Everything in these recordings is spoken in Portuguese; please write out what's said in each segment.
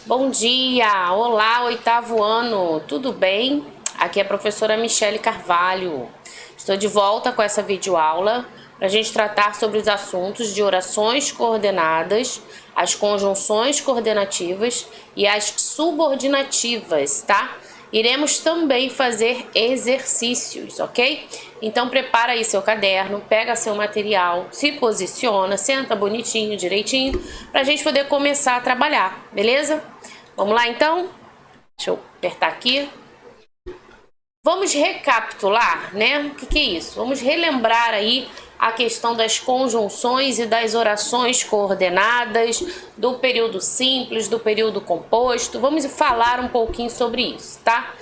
Bom dia! Olá, oitavo ano! Tudo bem? Aqui é a professora Michele Carvalho. Estou de volta com essa videoaula para a gente tratar sobre os assuntos de orações coordenadas, as conjunções coordenativas e as subordinativas, tá? Iremos também fazer exercícios, ok? Então prepara aí seu caderno, pega seu material, se posiciona, senta bonitinho, direitinho, pra gente poder começar a trabalhar, beleza? Vamos lá então? Deixa eu apertar aqui. Vamos recapitular, né? O que é isso? Vamos relembrar aí a questão das conjunções e das orações coordenadas, do período simples, do período composto. Vamos falar um pouquinho sobre isso, tá?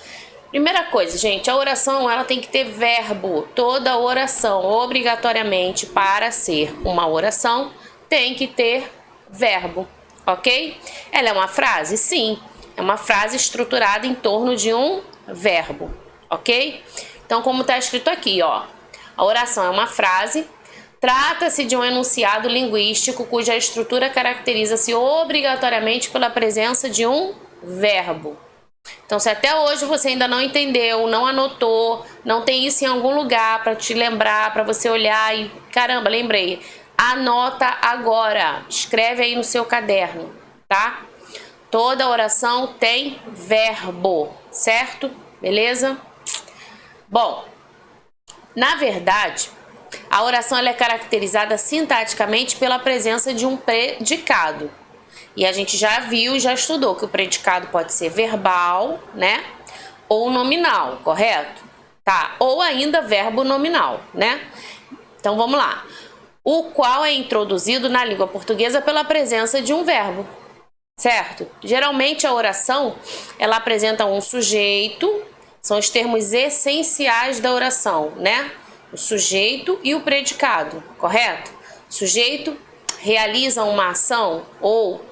Primeira coisa, gente, a oração ela tem que ter verbo. Toda oração, obrigatoriamente, para ser uma oração, tem que ter verbo, ok? Ela é uma frase? Sim, é uma frase estruturada em torno de um verbo, ok? Então, como está escrito aqui, ó, a oração é uma frase, trata-se de um enunciado linguístico cuja estrutura caracteriza-se obrigatoriamente pela presença de um verbo. Então, se até hoje você ainda não entendeu, não anotou, não tem isso em algum lugar para te lembrar, para você olhar e, caramba, lembrei, anota agora, escreve aí no seu caderno, tá? Toda oração tem verbo, certo? Beleza? Bom, na verdade, a oração ela é caracterizada sintaticamente pela presença de um predicado. E a gente já viu, já estudou que o predicado pode ser verbal, né? Ou nominal, correto? Tá, ou ainda verbo nominal, né? Então vamos lá. O qual é introduzido na língua portuguesa pela presença de um verbo, certo? Geralmente a oração, ela apresenta um sujeito, são os termos essenciais da oração, né? O sujeito e o predicado, correto? O sujeito realiza uma ação ou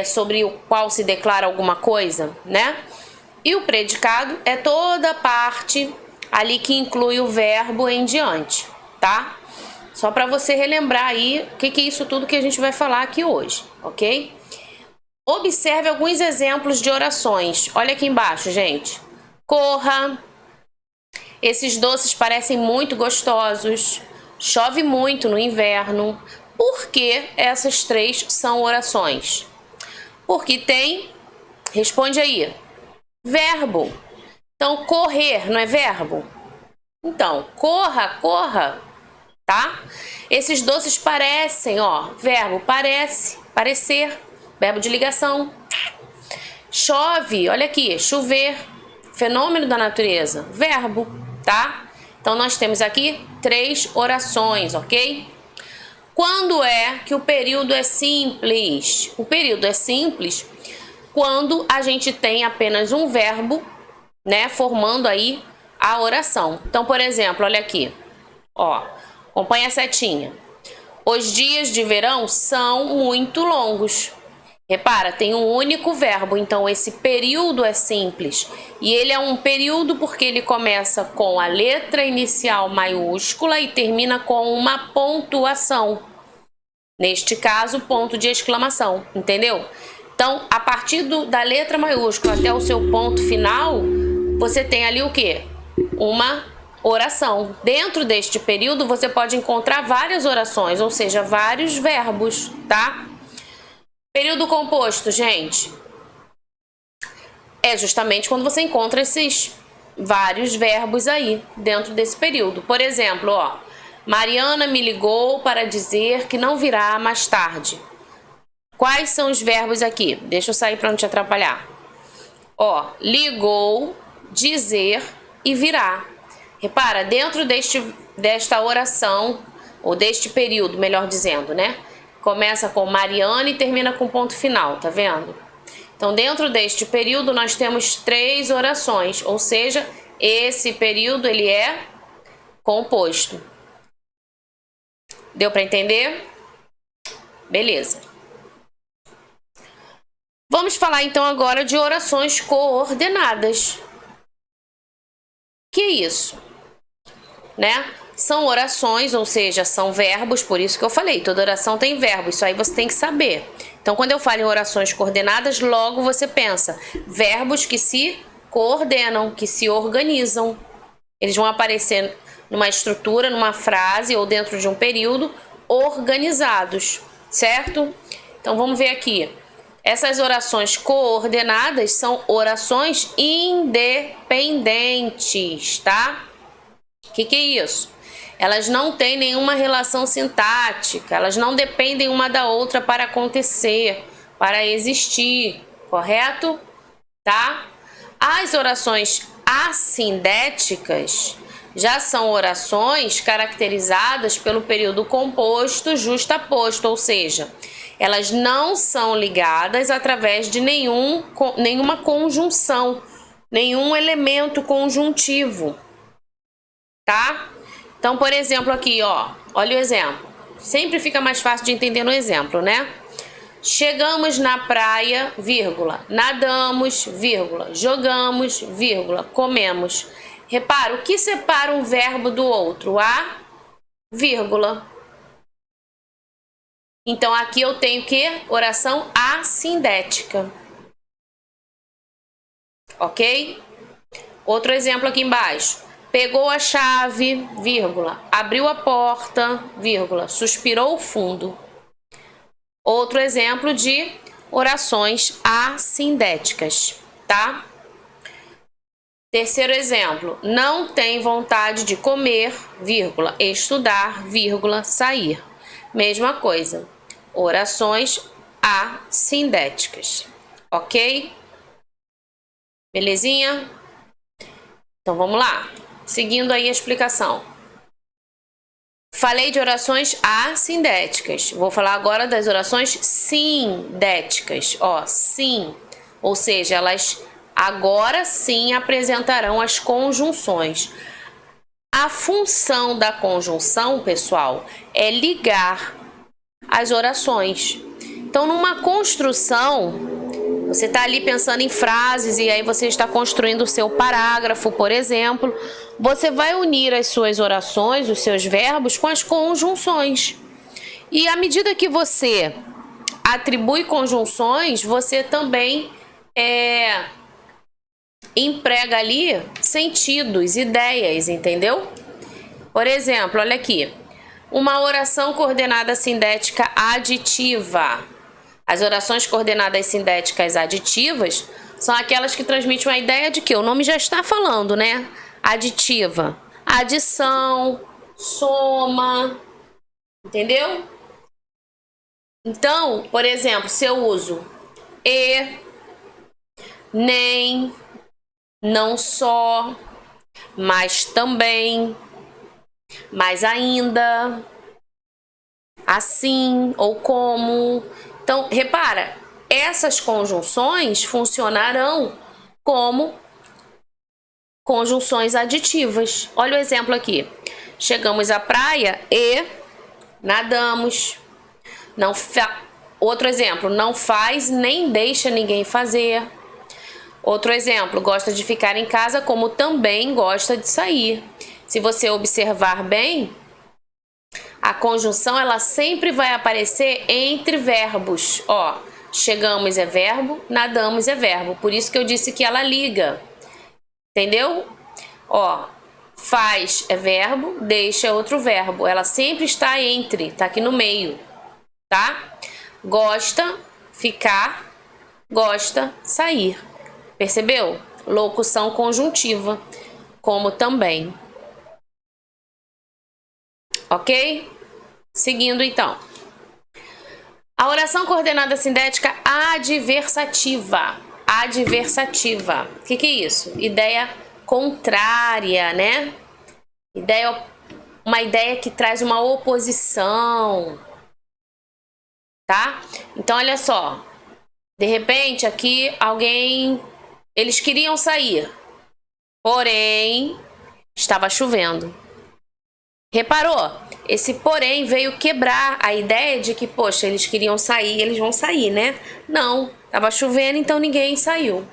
sobre o qual se declara alguma coisa, né? E o predicado é toda parte ali que inclui o verbo em diante, tá? Só para você relembrar aí o que é isso tudo que a gente vai falar aqui hoje, ok? Observe alguns exemplos de orações. Olha aqui embaixo, gente. Corra. Esses doces parecem muito gostosos. Chove muito no inverno. Por que essas três são orações? Porque tem, responde aí, verbo. Então, correr não é verbo? Então, corra, corra, tá? Esses doces parecem, ó, verbo parece, parecer, verbo de ligação. Chove, olha aqui, chover, fenômeno da natureza, verbo, tá? Então, nós temos aqui três orações, ok? Quando é que o período é simples? O período é simples quando a gente tem apenas um verbo, né, formando aí a oração. Então, por exemplo, olha aqui, ó, acompanha a setinha. Os dias de verão são muito longos. Repara, tem um único verbo, então esse período é simples. E ele é um período porque ele começa com a letra inicial maiúscula e termina com uma pontuação. Neste caso, ponto de exclamação, entendeu? Então, a partir da letra maiúscula até o seu ponto final, você tem ali o quê? Uma oração. Dentro deste período, você pode encontrar várias orações, ou seja, vários verbos, tá? Período composto, gente, é justamente quando você encontra esses vários verbos aí dentro desse período. Por exemplo, ó, Mariana me ligou para dizer que não virá mais tarde. Quais são os verbos aqui? Deixa eu sair para não te atrapalhar. Ó, ligou, dizer e virá. Repara, dentro desta oração, ou deste período, melhor dizendo, né? Começa com Mariana e termina com ponto final, tá vendo? Então, dentro deste período, nós temos três orações, ou seja, esse período ele é composto. Deu para entender? Beleza. Vamos falar então agora de orações coordenadas. Que é isso? Né? São orações, ou seja, são verbos, por isso que eu falei, toda oração tem verbo, isso aí você tem que saber. Então, quando eu falo em orações coordenadas, logo você pensa verbos que se coordenam, que se organizam. Eles vão aparecer numa estrutura, numa frase ou dentro de um período organizados, certo? Então, vamos ver aqui. Essas orações coordenadas são orações independentes, tá? O que é isso? Elas não têm nenhuma relação sintática, elas não dependem uma da outra para acontecer, para existir, correto? Tá? As orações assindéticas já são orações caracterizadas pelo período composto justaposto, ou seja, elas não são ligadas através de nenhuma conjunção, nenhum elemento conjuntivo, tá? Então, por exemplo, aqui, ó, olha o exemplo. Sempre fica mais fácil de entender no exemplo, né? Chegamos na praia, vírgula, nadamos, vírgula, jogamos, vírgula, comemos. Repara, o que separa um verbo do outro? A vírgula. Então, aqui eu tenho que oração assindética. Ok? Outro exemplo aqui embaixo. Pegou a chave, vírgula, abriu a porta, vírgula, suspirou fundo. Outro exemplo de orações assindéticas, tá? Terceiro exemplo, não tem vontade de comer, vírgula, estudar, vírgula, sair. Mesma coisa, orações assindéticas, ok? Belezinha? Então vamos lá, seguindo aí a explicação. Falei de orações assindéticas. Vou falar agora das orações sindéticas. Ó, sim. Ou seja, elas agora sim apresentarão as conjunções. A função da conjunção, pessoal, é ligar as orações. Então, numa construção, você está ali pensando em frases e aí você está construindo o seu parágrafo, por exemplo. Você vai unir as suas orações, os seus verbos, com as conjunções. E à medida que você atribui conjunções, você também emprega ali sentidos, ideias, entendeu? Por exemplo, olha aqui. Uma oração coordenada sindética aditiva. As orações coordenadas sindéticas aditivas são aquelas que transmitem uma ideia de que o nome já está falando, né? Aditiva, adição, soma, entendeu? Então, por exemplo, se eu uso e, nem, não só, mas também, mas ainda, assim ou como. Então, repara, essas conjunções funcionarão como conjunções aditivas. Olha o exemplo aqui. Chegamos à praia e nadamos. Outro exemplo, não faz nem deixa ninguém fazer. Outro exemplo, gosta de ficar em casa como também gosta de sair. Se você observar bem, a conjunção ela sempre vai aparecer entre verbos. Ó, chegamos é verbo, nadamos é verbo. Por isso que eu disse que ela liga. Entendeu? Ó, faz é verbo, deixa é outro verbo. Ela sempre está entre, tá aqui no meio, tá? Gosta, ficar, gosta, sair. Percebeu? Locução conjuntiva, como também. Ok? Seguindo então. A oração coordenada sindética adversativa. Adversativa. O que é isso? Ideia contrária, né? Uma ideia que traz uma oposição. Tá? Então, olha só. De repente, aqui eles queriam sair. Porém, estava chovendo. Reparou? Esse porém veio quebrar a ideia de que, poxa, eles queriam sair, eles vão sair, né? Não, estava chovendo, então ninguém saiu.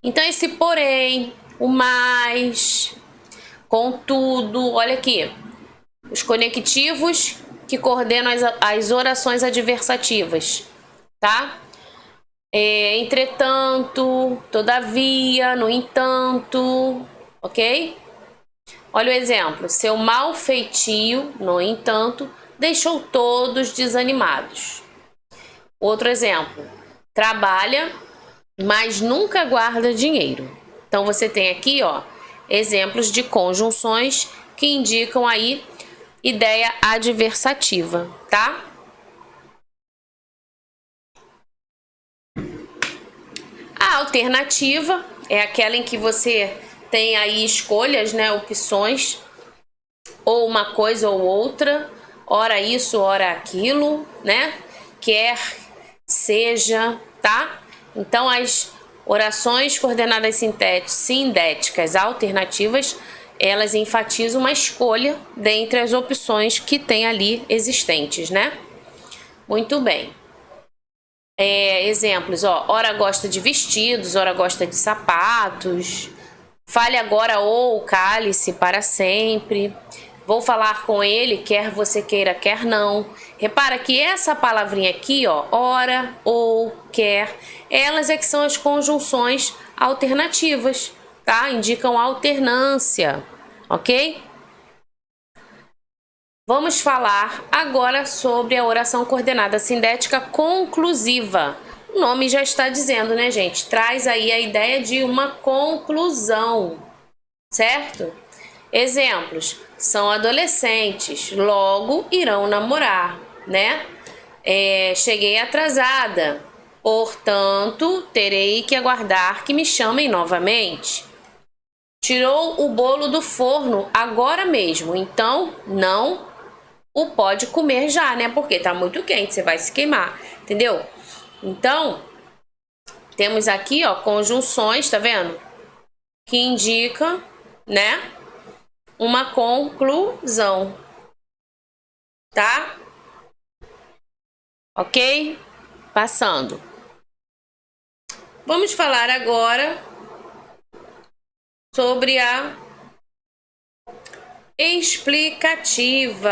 Então, esse porém, o mais, contudo, olha aqui. Os conectivos que coordenam as orações adversativas. tá? Entretanto, todavia, no entanto, ok? Olha o exemplo. Seu mau feitio, no entanto, deixou todos desanimados. Outro exemplo. Trabalha, mas nunca guarda dinheiro. Então, você tem aqui, ó, exemplos de conjunções que indicam aí ideia adversativa, tá? A alternativa é aquela em que você tem aí escolhas, né, opções, ou uma coisa ou outra, ora isso, ora aquilo, né? Quer, seja, tá? Então, as orações coordenadas sindéticas alternativas, elas enfatizam uma escolha dentre as opções que tem ali existentes, né? Muito bem. Exemplos, ó, ora gosta de vestidos, ora gosta de sapatos. Fale agora ou cale-se para sempre. Vou falar com ele, quer você queira, quer não. Repara que essa palavrinha aqui, ó, ora, ou, quer, elas é que são as conjunções alternativas, tá? Indicam alternância, ok? Vamos falar agora sobre a oração coordenada sindética conclusiva. O nome já está dizendo, né, gente? Traz aí a ideia de uma conclusão, certo? Exemplos: são adolescentes, logo irão namorar, né? Cheguei atrasada, portanto, terei que aguardar que me chamem novamente. Tirou o bolo do forno agora mesmo, então não o pode comer já, né? Porque tá muito quente, você vai se queimar, entendeu? Então, temos aqui, ó, conjunções, tá vendo? Que indicam, né, uma conclusão, tá? Ok? Passando. Vamos falar agora sobre a explicativa.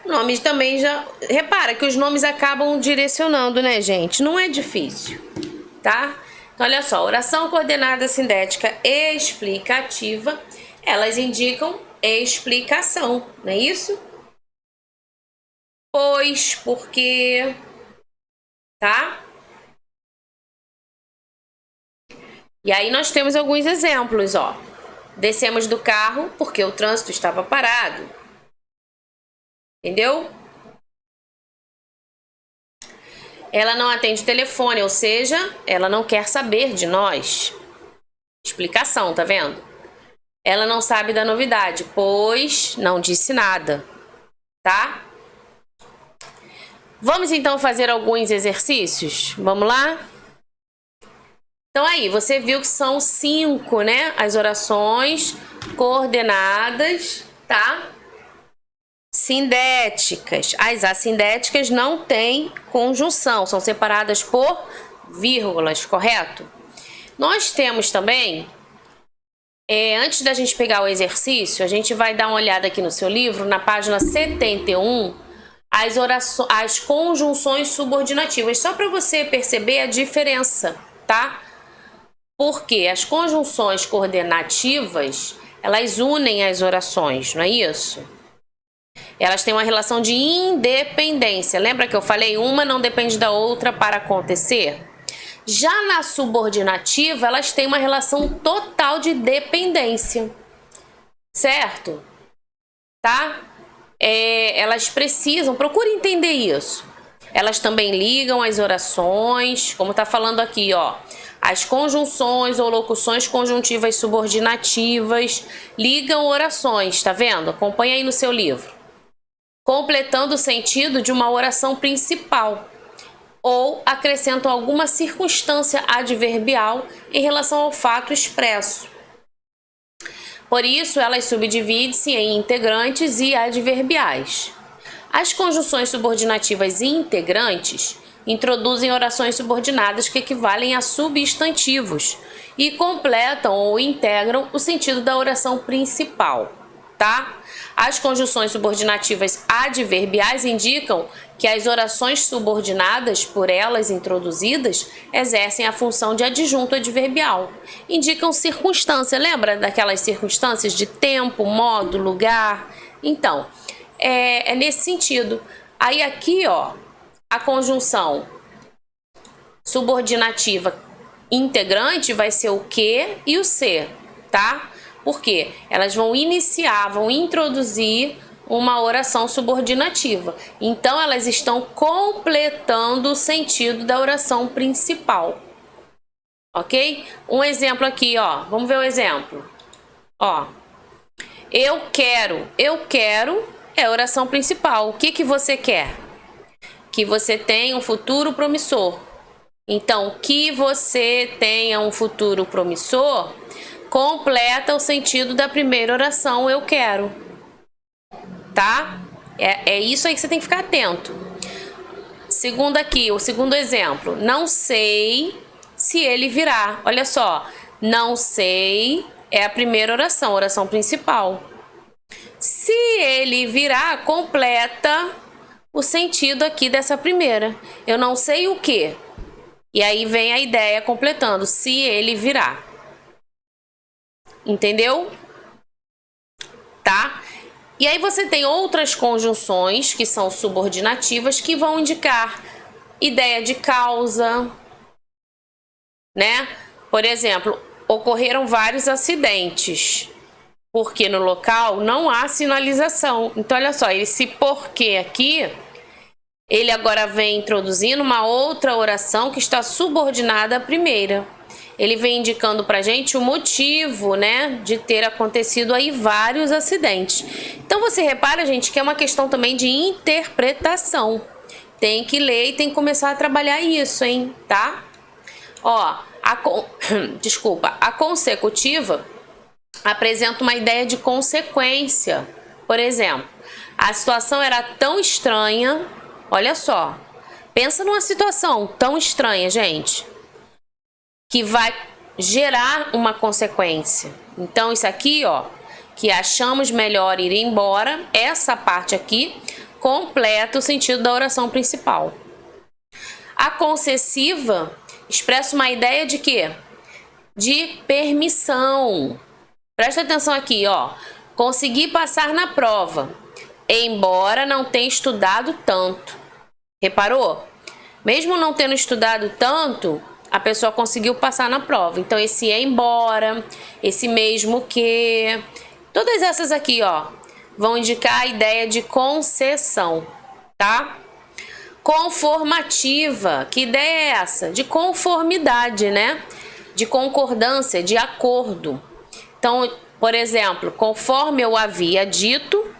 Nomes também já... Repara que os nomes acabam direcionando, né, gente? Não é difícil, tá? Então, olha só. Oração coordenada sindética explicativa. Elas indicam explicação, não é isso? Pois, porque... Tá? E aí nós temos alguns exemplos, ó. Descemos do carro porque o trânsito estava parado. Entendeu? Ela não atende o telefone, ou seja, ela não quer saber de nós. Explicação, tá vendo? Ela não sabe da novidade, pois não disse nada, tá? Vamos então fazer alguns exercícios? Vamos lá? Então aí, você viu que são 5, né? As orações coordenadas, tá? Sindéticas. As assindéticas não têm conjunção, são separadas por vírgulas, correto? Nós temos também, antes da gente pegar o exercício, a gente vai dar uma olhada aqui no seu livro, na página 71, as conjunções subordinativas, só para você perceber a diferença, tá? Porque as conjunções coordenativas, elas unem as orações, não é isso? Elas têm uma relação de independência. Lembra que eu falei? Uma não depende da outra para acontecer? Já na subordinativa, elas têm uma relação total de dependência. Certo? Tá? Elas precisam, procure entender isso. Elas também ligam as orações, como tá falando aqui, ó. As conjunções ou locuções conjuntivas subordinativas ligam orações, tá vendo? Acompanha aí no seu livro. Completando o sentido de uma oração principal, ou acrescentam alguma circunstância adverbial em relação ao fato expresso. Por isso, elas subdividem-se em integrantes e adverbiais. As conjunções subordinativas integrantes introduzem orações subordinadas que equivalem a substantivos e completam ou integram o sentido da oração principal. tá? As conjunções subordinativas adverbiais indicam que as orações subordinadas por elas introduzidas exercem a função de adjunto adverbial. Indicam circunstância, lembra daquelas circunstâncias de tempo, modo, lugar? Então, é nesse sentido. Aí aqui, ó, a conjunção subordinativa integrante vai ser o que e o se, tá? Porque elas vão iniciar, vão introduzir uma oração subordinativa. Então, elas estão completando o sentido da oração principal. Ok? Um exemplo aqui, ó. Vamos ver o exemplo. Ó. Eu quero é a oração principal. O que você quer? Que você tenha um futuro promissor. Então, que você tenha um futuro promissor completa o sentido da primeira oração, eu quero. Tá? É isso aí que você tem que ficar atento. Segundo aqui, o segundo exemplo. Não sei se ele virá. Olha só. Não sei é a primeira oração, oração principal. Se ele virá, completa o sentido aqui dessa primeira. Eu não sei o que. E aí vem a ideia completando. Se ele virá. Entendeu? Tá? E aí você tem outras conjunções que são subordinativas que vão indicar ideia de causa, né? Por exemplo, ocorreram vários acidentes, porque no local não há sinalização. Então, olha só, esse porquê aqui, ele agora vem introduzindo uma outra oração que está subordinada à primeira. Ele vem indicando pra gente o motivo, né, de ter acontecido aí vários acidentes. Então você repara, gente, que é uma questão também de interpretação. Tem que ler e tem que começar a trabalhar isso, hein, tá? Ó, a consecutiva apresenta uma ideia de consequência. Por exemplo, a situação era tão estranha, olha só, pensa numa situação tão estranha, gente, que vai gerar uma consequência. Então, isso aqui, ó, que achamos melhor ir embora, essa parte aqui completa o sentido da oração principal. A concessiva expressa uma ideia de quê? De permissão. Presta atenção aqui, ó. Consegui passar na prova, embora não tenha estudado tanto. Reparou? Mesmo não tendo estudado tanto, a pessoa conseguiu passar na prova. Então, esse embora, esse mesmo que, todas essas aqui, ó, vão indicar a ideia de concessão, tá? Conformativa, que ideia é essa? De conformidade, né? De concordância, de acordo. Então, por exemplo, conforme eu havia dito,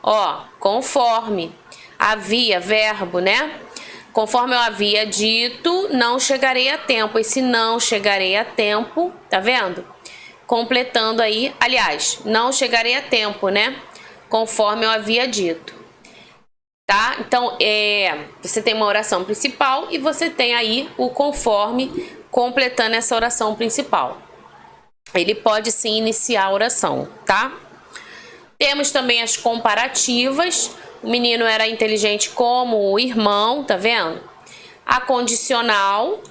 ó, conforme, havia, verbo, né? Conforme eu havia dito, não chegarei a tempo. Esse não chegarei a tempo, tá vendo? Completando aí, aliás, não chegarei a tempo, né? Conforme eu havia dito. Tá? Então, você tem uma oração principal e você tem aí o conforme completando essa oração principal. Ele pode sim iniciar a oração, tá? Temos também as comparativas. O menino era inteligente como o irmão, tá vendo? A condicional,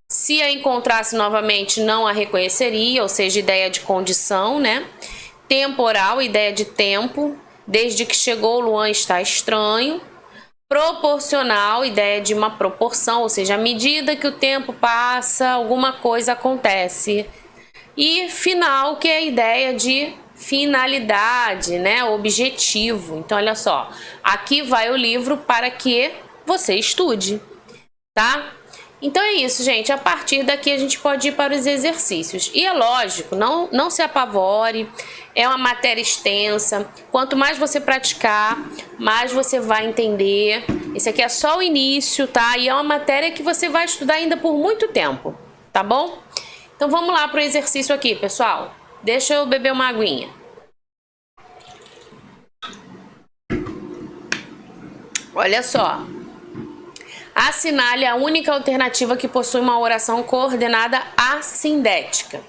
se a encontrasse novamente, não a reconheceria, ou seja, ideia de condição, né? Temporal, ideia de tempo. Desde que chegou, o Luan está estranho. Proporcional, ideia de uma proporção, ou seja, à medida que o tempo passa, alguma coisa acontece. E final, que é a ideia de finalidade, né? Objetivo. Então, olha só, aqui vai o livro para que você estude, tá? Então é isso, gente. A partir daqui a gente pode ir para os exercícios. E é lógico, não se apavore, é uma matéria extensa. Quanto mais você praticar, mais você vai entender. Esse aqui é só o início, tá? E é uma matéria que você vai estudar ainda por muito tempo, tá bom? Então vamos lá para o exercício aqui, pessoal. Deixa eu beber uma aguinha. Olha só. Assinale a única alternativa que possui uma oração coordenada assindética.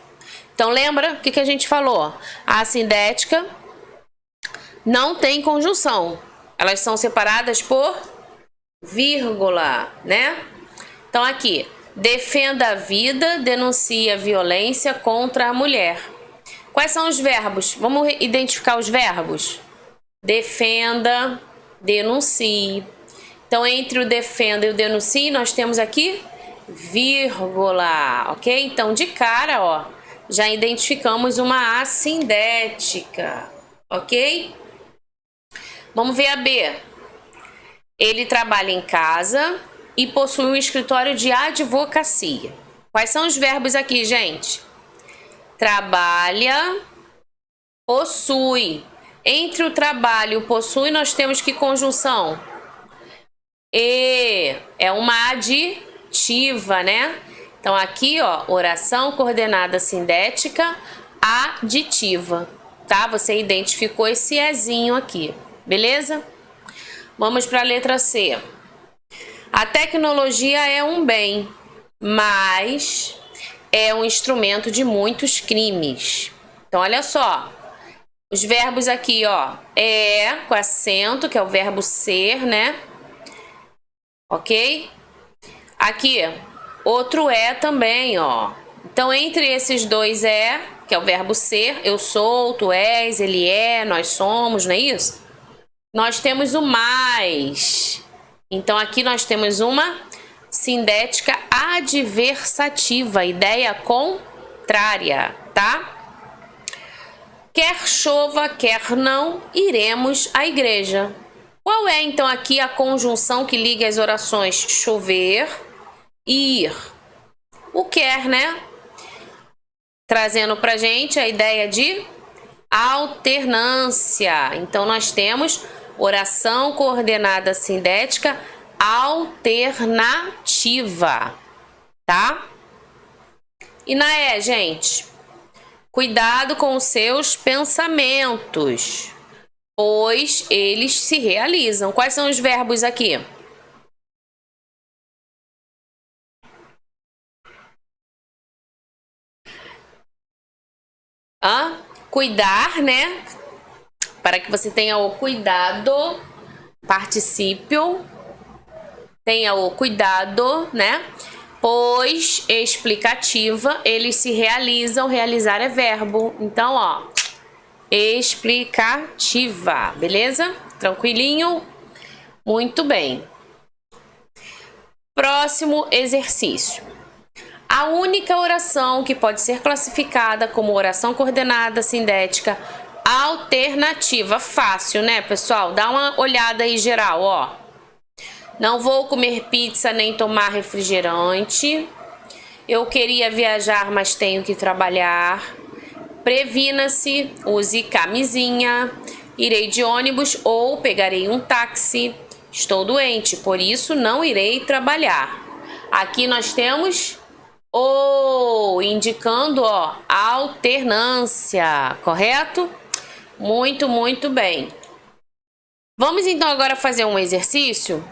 Então lembra o que a gente falou? A assindética não tem conjunção. Elas são separadas por vírgula, né? Então aqui, defenda a vida, denuncie a violência contra a mulher. Quais são os verbos? Vamos identificar os verbos? Defenda, denuncie. Então, entre o defenda e o denuncie, nós temos aqui vírgula, ok? Então, de cara, ó, já identificamos uma assindética, ok? Vamos ver a B. Ele trabalha em casa e possui um escritório de advocacia. Quais são os verbos aqui, gente? Trabalha, possui. Entre o trabalho e o possui, nós temos que conjunção? E é uma aditiva, né? Então, aqui, ó, oração coordenada sindética aditiva, tá? Você identificou esse ezinho aqui, beleza? Vamos para a letra C. A tecnologia é um bem, mas é um instrumento de muitos crimes. Então, olha só. Os verbos aqui, ó, é com acento, que é o verbo ser, né? Ok? Aqui, outro é também, ó. Então, entre esses dois é, que é o verbo ser, eu sou, tu és, ele é, nós somos, não é isso? Nós temos o mais. Então, aqui nós temos uma sindética adversativa, ideia contrária, tá? Quer chova, quer não, iremos à igreja. Qual é, então, aqui a conjunção que liga as orações chover e ir? O quer, né? Trazendo pra gente a ideia de alternância. Então, nós temos oração coordenada sindética alternativa, tá? E na E, gente? Cuidado com os seus pensamentos, pois eles se realizam. Quais são os verbos aqui? Cuidar, né? Para que você tenha o cuidado, particípio, tenha o cuidado, né? Pois explicativa, eles se realizam, realizar é verbo. Então, ó, explicativa, beleza? Tranquilinho? Muito bem. Próximo exercício. A única oração que pode ser classificada como oração coordenada sindética alternativa. Fácil, né, pessoal? Dá uma olhada aí geral, ó. Não vou comer pizza nem tomar refrigerante. Eu queria viajar, mas tenho que trabalhar. Previna-se, use camisinha. Irei de ônibus ou pegarei um táxi. Estou doente, por isso não irei trabalhar. Aqui nós temos ou, indicando, ó, alternância, correto? Muito, muito bem. Vamos então agora fazer um exercício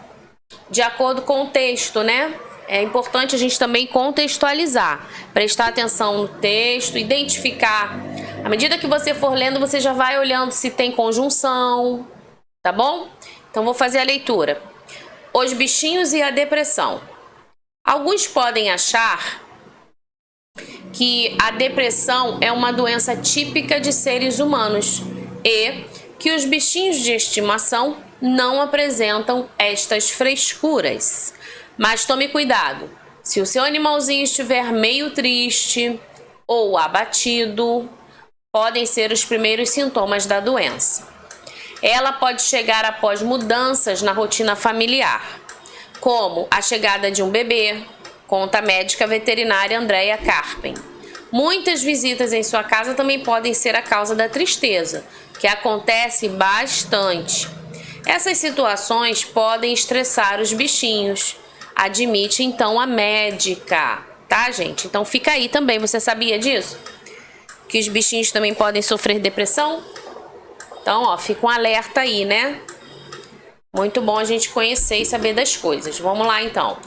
de acordo com o texto, né? É importante a gente também contextualizar, prestar atenção no texto, identificar. À medida que você for lendo, você já vai olhando se tem conjunção, tá bom? Então, vou fazer a leitura. Os bichinhos e a depressão. Alguns podem achar que a depressão é uma doença típica de seres humanos e que os bichinhos de estimação não apresentam estas frescuras. Mas tome cuidado, se o seu animalzinho estiver meio triste ou abatido, podem ser os primeiros sintomas da doença. Ela pode chegar após mudanças na rotina familiar, como a chegada de um bebê, conta a médica veterinária Andrea Carpen. Muitas visitas em sua casa também podem ser a causa da tristeza, que acontece bastante. Essas situações podem estressar os bichinhos, admite então a médica, tá, gente? Então fica aí também, você sabia disso? Que os bichinhos também podem sofrer depressão? Então, ó, fica um alerta aí, né? Muito bom a gente conhecer e saber das coisas. Vamos lá, então.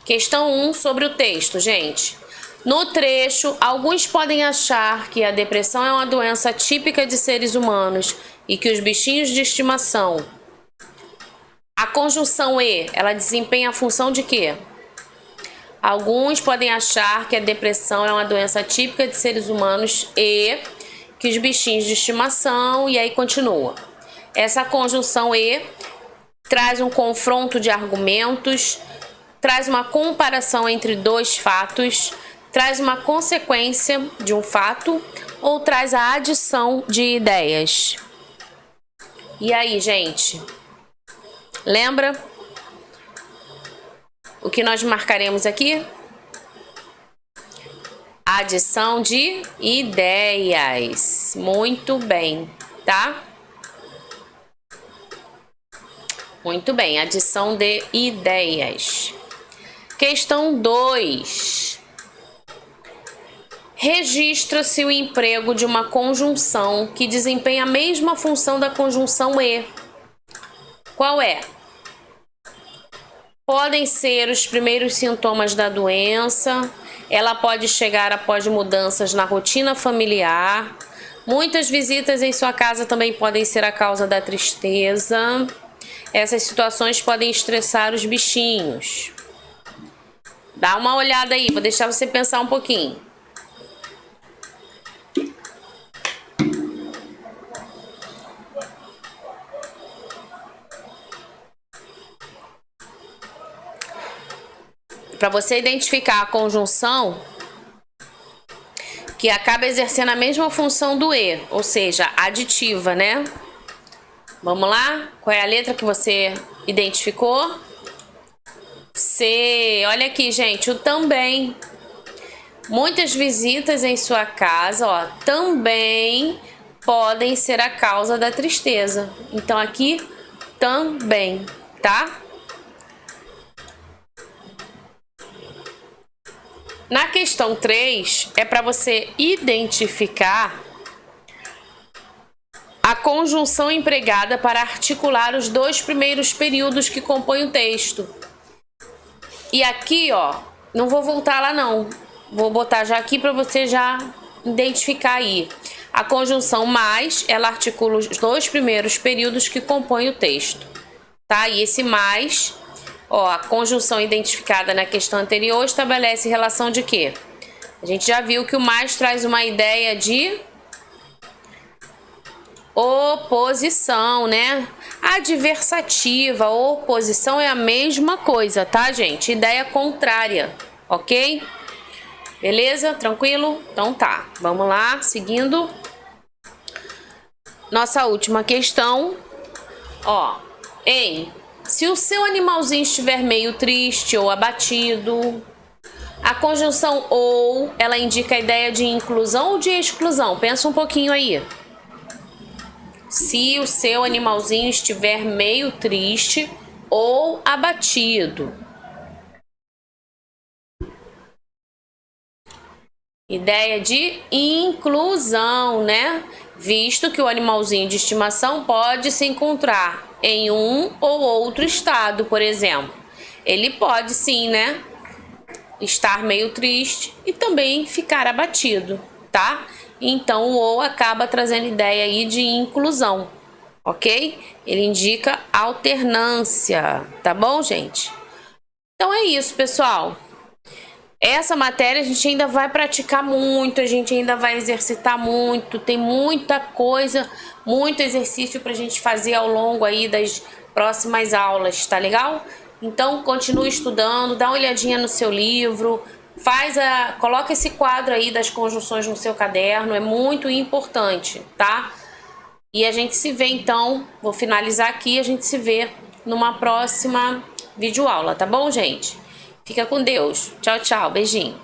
Questão 1 sobre o texto, gente. No trecho, alguns podem achar que a depressão é uma doença típica de seres humanos e que os bichinhos de estimação... A conjunção E, ela desempenha a função de quê? Alguns podem achar que a depressão é uma doença típica de seres humanos e que os bichinhos de estimação, e aí continua. Essa conjunção E traz um confronto de argumentos, traz uma comparação entre dois fatos, traz uma consequência de um fato ou traz a adição de ideias. E aí, gente? Lembra o que nós marcaremos aqui? Adição de ideias. Muito bem, tá? Muito bem, adição de ideias. Questão 2. Registra-se o emprego de uma conjunção que desempenha a mesma função da conjunção E. Qual é? Podem ser os primeiros sintomas da doença, ela pode chegar após mudanças na rotina familiar, muitas visitas em sua casa também podem ser a causa da tristeza. Essas situações podem estressar os bichinhos. Dá uma olhada aí, vou deixar você pensar um pouquinho. Para você identificar a conjunção que acaba exercendo a mesma função do E, ou seja, aditiva, né? Vamos lá? Qual é a letra que você identificou? C. Olha aqui, gente, o também. Muitas visitas em sua casa, ó, também podem ser a causa da tristeza. Então aqui, também, tá? Na questão 3, é para você identificar a conjunção empregada para articular os dois primeiros períodos que compõem o texto. E aqui, ó, não vou voltar lá não. Vou botar já aqui para você já identificar aí. A conjunção mais, ela articula os dois primeiros períodos que compõem o texto, tá? E esse mais... Ó, a conjunção identificada na questão anterior estabelece relação de quê? A gente já viu que o mais traz uma ideia de oposição, né? Adversativa, oposição é a mesma coisa, tá, gente? Ideia contrária, ok? Beleza? Tranquilo? Então tá, vamos lá, seguindo. Nossa última questão, ó, se o seu animalzinho estiver meio triste ou abatido, a conjunção ou, ela indica a ideia de inclusão ou de exclusão? Pensa um pouquinho aí. Se o seu animalzinho estiver meio triste ou abatido. Ideia de inclusão, né? Visto que o animalzinho de estimação pode se encontrar em um ou outro estado, por exemplo. Ele pode sim, né? Estar meio triste e também ficar abatido, tá? Então o ou acaba trazendo ideia aí de inclusão, ok? Ele indica alternância, tá bom, gente? Então é isso, pessoal. Essa matéria a gente ainda vai praticar muito, a gente ainda vai exercitar muito, tem muita coisa, muito exercício pra gente fazer ao longo aí das próximas aulas, tá legal? Então continue estudando, dá uma olhadinha no seu livro, coloca esse quadro aí das conjunções no seu caderno, é muito importante, tá? E a gente se vê então, vou finalizar aqui, a gente se vê numa próxima videoaula, tá bom, gente? Fica com Deus. Tchau, tchau. Beijinho.